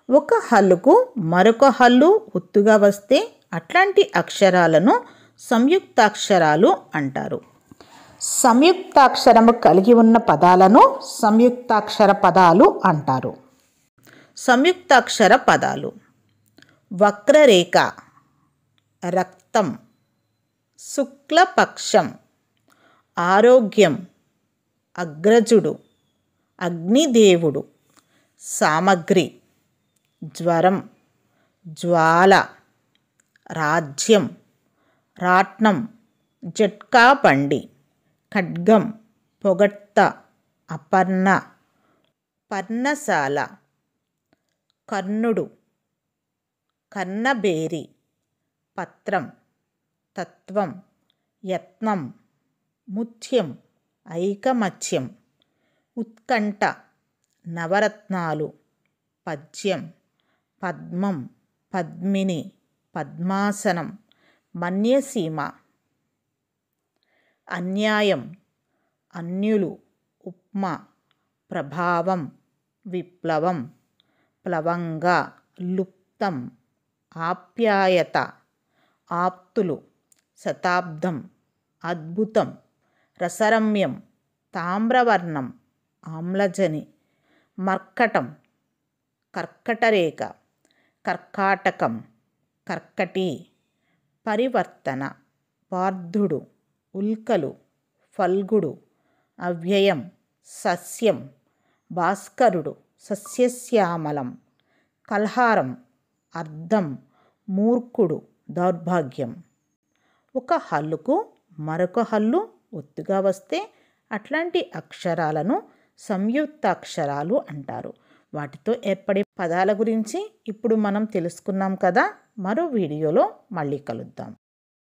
ఒక హల్లుకు మరొక హల్లు ఒత్తుగా వస్తే అట్లాంటి అక్షరాలను సంయుక్తాక్షరాలు అంటారు. సంయుక్తాక్షరము కలిగి ఉన్న పదాలను సంయుక్తాక్షర పదాలు అంటారు. సంయుక్తాక్షర పదాలు: వక్రరేఖ, రక్తం, శుక్లపక్షం, ఆరోగ్యం, అగ్రజుడు, అగ్నిదేవుడు, సామగ్రి, జ్వరం, జ్వాల, రాజ్యం, రాట్నం, జట్కా బండి, ఖడ్గం, పొగడ్త, అపర్ణ, పర్ణశాల, కర్ణుడు, కర్ణబేరి, పత్రం, తత్వం, యత్నం, ముత్యం, ఐకమత్యం, ఉత్కంఠ, నవరత్నాలు, పద్యం, పద్మం, పద్మిని, పద్మాసనం, మన్యసీమ. అన్యాయం, అన్యులు, ఉప్మా, ప్రభావం, విప్లవం, ప్లవంగ, లుప్తం, ఆప్యాయత, ఆప్తులు, శతాబ్దం, అద్భుతం, రసరమ్యం, తామ్రవర్ణం, ఆమ్లజని, మర్కటం, కర్కటరేఖ, కర్కాటకం, కర్కటి, పరివర్తన, పార్థుడు, ఉల్కలు, ఫల్గుడు, అవ్యయం, సస్యం, భాస్కరుడు, సస్యశ్యామలం, కల్హారం, అర్థం, మూర్ఖుడు, దౌర్భాగ్యం. ఒక హల్లుకు మరొక హల్లు ఒత్తుగా వస్తే అట్లాంటి అక్షరాలను సంయుక్తాక్షరాలు అంటారు. వాటితో ఏర్పడే పదాల గురించి ఇప్పుడు మనం తెలుసుకున్నాం కదా. మరో వీడియోలో మళ్ళీ కలుద్దాం.